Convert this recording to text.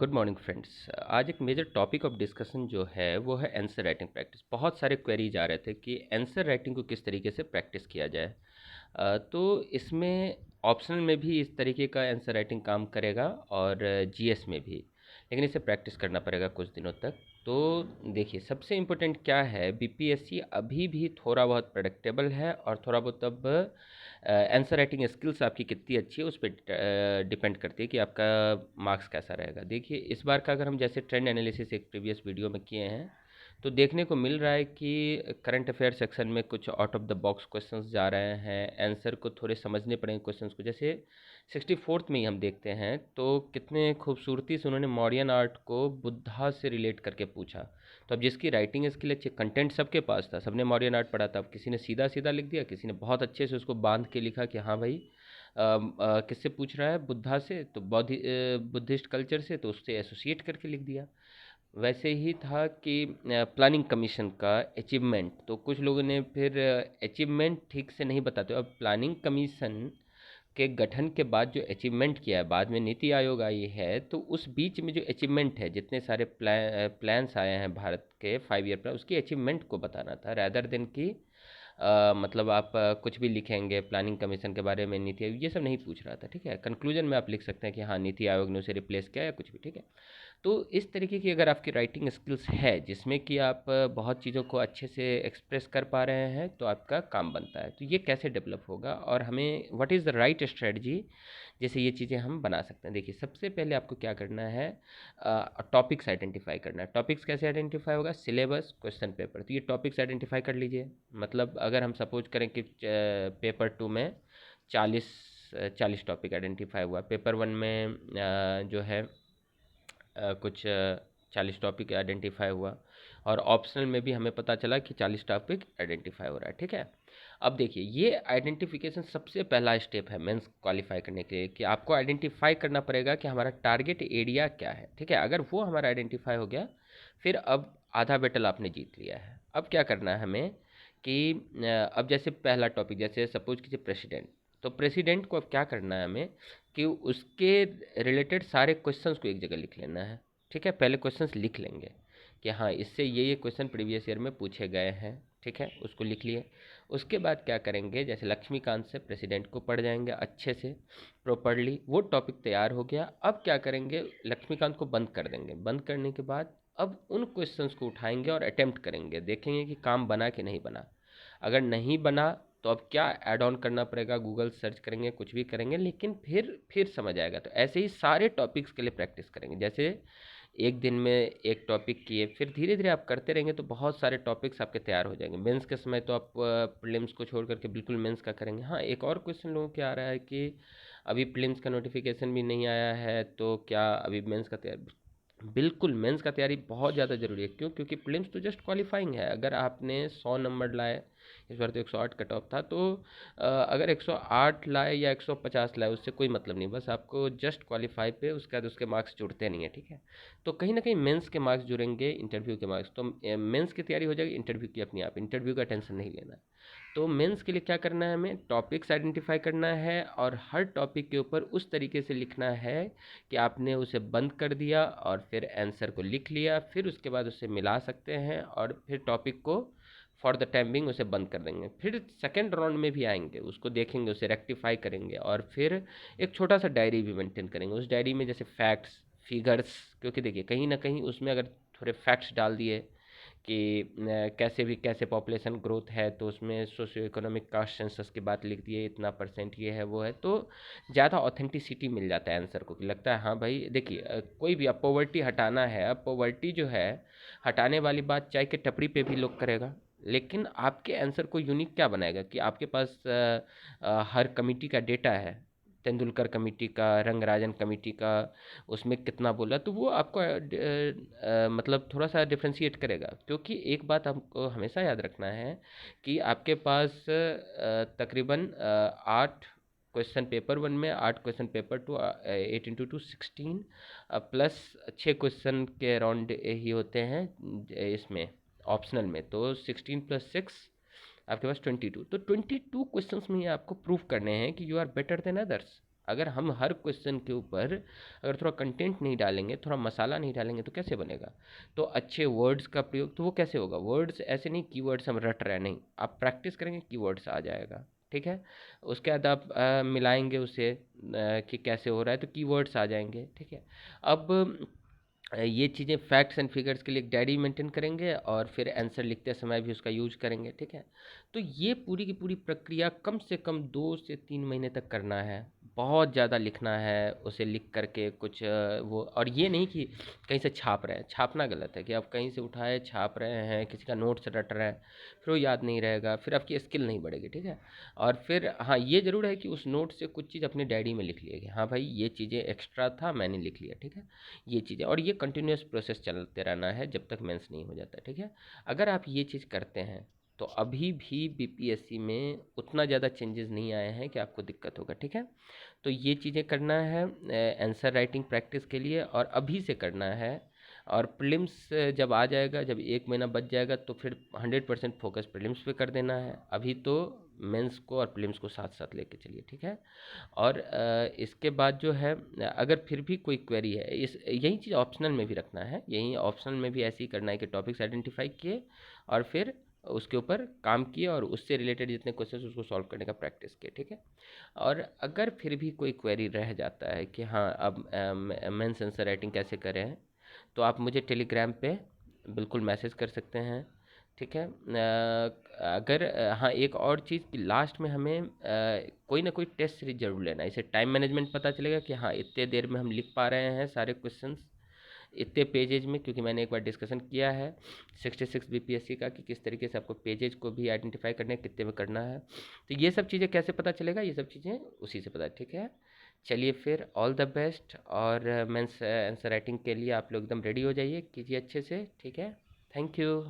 Good morning friends. आज एक major topic of discussion जो है वो है आंसर राइटिंग प्रैक्टिस। बहुत सारे क्वेरीज आ रहे थे कि आंसर राइटिंग को किस तरीके से प्रैक्टिस किया जाए। तो इसमें ऑप्शनल में भी इस तरीके का आंसर राइटिंग काम करेगा और जीएस में भी, लेकिन इसे प्रैक्टिस करना पड़ेगा कुछ दिनों तक। तो देखिए, सबसे इम्पोर्टेंट क्या है, बीपीएससी अभी भी थोड़ा बहुत प्रेडिक्टेबल है और थोड़ा बहुत अब आंसर राइटिंग स्किल्स आपकी कितनी अच्छी है उस पर डिपेंड करती है कि आपका मार्क्स कैसा रहेगा। देखिए, इस बार का अगर हम जैसे ट्रेंड एनालिसिस एक प्रीवियस वीडियो में किए हैं, तो देखने को मिल रहा है कि करंट अफेयर सेक्शन में कुछ out of the box questions जा रहे हैं। आंसर को थोड़े समझने पड़ेंगे क्वेश्चंस को। जैसे 64th में ही हम देखते हैं तो कितने खूबसूरती से उन्होंने मौर्यन आर्ट को बुद्धा से रिलेट करके पूछा। तो अब जिसकी राइटिंग स्किल अच्छी, कंटेंट सबके पास था, सबने मौर्यन आर्ट पढ़ा था, अब किसी ने सीधा सीधा लिख दिया, किसी ने बहुत अच्छे से उसको बांध के लिखा कि हाँ भाई किससे पूछ रहा है, बुद्धा से, तो बुद्धिस्ट कल्चर से, तो उससे एसोसिएट करके लिख दिया। वैसे ही था कि प्लानिंग कमीशन का अचीवमेंट, तो कुछ लोगों ने फिर अचीवमेंट ठीक से नहीं बताते। अब प्लानिंग कमीशन के गठन के बाद जो अचीवमेंट किया है, बाद में नीति आयोग आई है, तो उस बीच में जो अचीवमेंट है, जितने सारे प्लान्स आए हैं भारत के 5 ईयर प्लान, उसकी अचीवमेंट को बताना था, रैदर देन कि मतलब आप कुछ भी लिखेंगे प्लानिंग कमीशन के बारे में, नीति आयोग, ये सब नहीं पूछ रहा था। ठीक है, कंक्लूजन में आप लिख सकते हैं कि हाँ नीति आयोग ने उसे रिप्लेस किया या कुछ भी। ठीक है, तो इस तरीके की अगर आपकी राइटिंग स्किल्स है जिसमें कि आप बहुत चीज़ों को अच्छे से एक्सप्रेस कर पा रहे हैं, तो आपका काम बनता है। तो ये कैसे डेवलप होगा और हमें what is the right strategy जैसे ये चीज़ें हम बना सकते हैं। देखिए, सबसे पहले आपको क्या करना है, टॉपिक्स आइडेंटिफाई करना है। टॉपिक्स कैसे आइडेंटिफाई होगा, सिलेबस, क्वेश्चन पेपर। तो ये टॉपिक्स आइडेंटिफाई कर लीजिए। मतलब अगर हम सपोज करें कि पेपर 2 में 40 40 टॉपिक आइडेंटिफाई हुआ, पेपर 1 में जो है कुछ 40 टॉपिक आइडेंटिफाई हुआ, और ऑप्शनल में भी हमें पता चला कि 40 टॉपिक आइडेंटिफाई हो रहा है। ठीक है, अब देखिए, ये आइडेंटिफिकेशन सबसे पहला स्टेप है मेंस क्वालिफाई करने के लिए, कि आपको आइडेंटिफाई करना पड़ेगा कि हमारा टारगेट एरिया क्या है। ठीक है, अगर वो हमारा आइडेंटिफाई हो गया, फिर अब आधा बैटल आपने जीत लिया है। अब क्या करना है हमें कि अब जैसे पहला टॉपिक, जैसे सपोज कीजिए प्रेसिडेंट, तो प्रेसिडेंट को अब क्या करना है हमें कि उसके रिलेटेड सारे क्वेश्चंस को एक जगह लिख लेना है। ठीक है, पहले क्वेश्चंस लिख लेंगे कि हाँ इससे ये क्वेश्चन प्रीवियस ईयर में पूछे गए हैं। ठीक है, उसको लिख लिए। उसके बाद क्या करेंगे, जैसे लक्ष्मीकांत से प्रेसिडेंट को पढ़ जाएंगे अच्छे से प्रॉपरली, वो टॉपिक तैयार हो गया। अब क्या करेंगे, लक्ष्मीकांत को बंद कर देंगे। बंद करने के बाद अब उन क्वेश्चंस को उठाएंगे और अटेम्प्ट करेंगे, देखेंगे कि काम बना कि नहीं बना। अगर नहीं बना तो अब क्या ऐड ऑन करना पड़ेगा, गूगल सर्च करेंगे, कुछ भी करेंगे, लेकिन फिर समझ आएगा। तो ऐसे ही सारे टॉपिक्स के लिए प्रैक्टिस करेंगे। जैसे एक दिन में एक टॉपिक किए, फिर धीरे धीरे आप करते रहेंगे तो बहुत सारे टॉपिक्स आपके तैयार हो जाएंगे। मेंस के समय तो आप प्रीलिम्स को छोड़ करके बिल्कुल मेंस का करेंगे। हाँ, एक और क्वेश्चन लोगों के आ रहा है कि अभी प्रीलिम्स का नोटिफिकेशन भी नहीं आया है, तो क्या अभी मेंस का तैयार, बिल्कुल मेंस का तैयारी बहुत ज़्यादा ज़रूरी है। क्यों? क्योंकि प्रीलिम्स तो जस्ट क्वालिफाइंग है। अगर आपने 100 नंबर लाए, इस बार तो 108 कट ऑफ था, तो अगर 108 लाए या 150 लाए, उससे कोई मतलब नहीं, बस आपको जस्ट क्वालिफाई पे, उसके बाद उसके मार्क्स जुड़ते नहीं है। ठीक है, तो कहीं ना कहीं मेंस के मार्क्स जुड़ेंगे इंटरव्यू के मार्क्स, तो मेंस की तैयारी हो जाएगी, इंटरव्यू की अपनी आप, इंटरव्यू का टेंशन नहीं लेना। तो मेंस के लिए क्या करना है, हमें टॉपिक्स आइडेंटिफाई करना है और हर टॉपिक के ऊपर उस तरीके से लिखना है कि आपने उसे बंद कर दिया और फिर आंसर को लिख लिया, फिर उसके बाद उसे मिला सकते हैं और फिर टॉपिक को फॉर द टाइम बिंग उसे बंद कर देंगे। फिर सेकेंड राउंड में भी आएंगे, उसको देखेंगे, उसे रेक्टिफाई करेंगे, और फिर एक छोटा सा डायरी भी मेंटेन करेंगे। उस डायरी में जैसे फैक्ट्स, फिगर्स, क्योंकि देखिए कहीं ना कहीं उसमें अगर थोड़े फैक्ट्स डाल दिए कि कैसे भी कैसे पॉपुलेशन ग्रोथ है, तो उसमें सोशियो इकोनॉमिक कास्ट सेंसस की बात लिख दिए, इतना परसेंट ये है वो है, तो ज़्यादा ऑथेंटिसिटी मिल जाता है आंसर को, कि लगता है हाँ भाई। देखिए कोई भी, अब पॉवर्टी हटाना है, अब पॉवर्टी जो है हटाने वाली बात चाय के टपरी पे भी लोग करेगा, लेकिन आपके आंसर को यूनिक क्या बनाएगा कि आपके पास हर कमिटी का डेटा है, तेंदुलकर कमेटी का, रंगराजन कमेटी का, उसमें कितना बोला, तो वो आपको मतलब थोड़ा सा डिफ्रेंशिएट करेगा। क्योंकि एक बात हमको हमेशा याद रखना है कि आपके पास तकरीबन 8 क्वेश्चन पेपर 1 में, 8 question paper 2, 8 into 2 16, plus 6 question के अराउंड ही होते हैं इसमें ऑप्शनल में, तो 16 प्लस 6 आपके पास 22। तो 22 क्वेश्चंस में ही आपको प्रूव करने हैं कि you are better than others. अगर हम हर क्वेश्चन के ऊपर अगर थोड़ा कंटेंट नहीं डालेंगे, थोड़ा मसाला नहीं डालेंगे तो कैसे बनेगा? तो अच्छे वर्ड्स का प्रयोग तो वो कैसे होगा? वर्ड्स ऐसे नहीं कीवर्ड्स हम रट रहे हैं, नहीं, आप प्रैक्टिस करेंगे कीवर्ड्स आ जाएगा, ठीक है। उसके बाद आप मिलाएंगे उसे कि कैसे हो रहा है तो कीवर्ड्स आ जाएंगे, ठीक है। अब ये चीज़ें फैक्ट्स एंड फिगर्स के लिए एक डायरी मेंटेन करेंगे और फिर आंसर लिखते समय भी उसका यूज करेंगे, ठीक है। तो ये पूरी की पूरी प्रक्रिया कम से कम 2 से 3 महीने तक करना है। बहुत ज़्यादा लिखना है उसे, लिख करके कुछ वो, और ये नहीं कि कहीं से छाप रहे हैं, छापना गलत है कि आप कहीं से उठाए छाप रहे हैं, किसी का नोट्स रट रहे हैं, फिर वो याद नहीं रहेगा, फिर आपकी स्किल नहीं बढ़ेगी, ठीक है। और फिर हाँ, ये ज़रूर है कि उस नोट से कुछ चीज़ अपनी डायरी में लिख लिएगी, हाँ भाई ये चीज़ें एक्स्ट्रा था मैंने लिख लिया, ठीक है। ये चीज़ें, और ये कंटिन्यूस प्रोसेस चलते रहना है जब तक मेंस नहीं हो जाता, ठीक है। अगर आप ये चीज़ करते हैं तो अभी भी बीपीएससी में उतना ज़्यादा चेंजेस नहीं आए हैं कि आपको दिक्कत होगा, ठीक है। तो ये चीज़ें करना है आंसर राइटिंग प्रैक्टिस के लिए, और अभी से करना है। और प्रीलिम्स जब आ जाएगा, जब 1 महीना बच जाएगा तो फिर 100% फोकस प्रीलिम्स पे कर देना है। अभी तो मेंस को और प्रीलिम्स को साथ साथ लेके चलिए, ठीक है। और इसके बाद जो है, अगर फिर भी कोई क्वेरी है, इस यही चीज़ ऑप्शनल में भी रखना है, यही ऑप्शनल में भी ऐसे ही करना है कि टॉपिक्स आइडेंटिफाई किए और फिर उसके ऊपर काम किए और उससे रिलेटेड जितने क्वेश्चन उसको सॉल्व करने का प्रैक्टिस किए, ठीक है। और अगर फिर भी कोई क्वेरी रह जाता है कि हाँ अब मेंस आंसर राइटिंग कैसे करें, तो आप मुझे टेलीग्राम पे बिल्कुल मैसेज कर सकते हैं, ठीक है। अगर हाँ, एक और चीज़ कि लास्ट में हमें कोई ना कोई टेस्ट सीरीज जरूर लेना है, इससे टाइम मैनेजमेंट पता चलेगा कि हाँ इतने देर में हम लिख पा रहे हैं सारे क्वेश्चंस इतने पेजेज में, क्योंकि मैंने एक बार डिस्कशन किया है 66 बीपीएससी का कि किस तरीके से आपको पेजेज को भी आइडेंटिफाई करना है, कितने में करना है। तो ये सब चीज़ें कैसे पता चलेगा, ये सब चीज़ें उसी से पता, ठीक है। चलिए फिर ऑल द बेस्ट, और मेंस आंसर राइटिंग के लिए आप लोग एकदम रेडी हो जाइए, कीजिए अच्छे से, ठीक है। Thank you.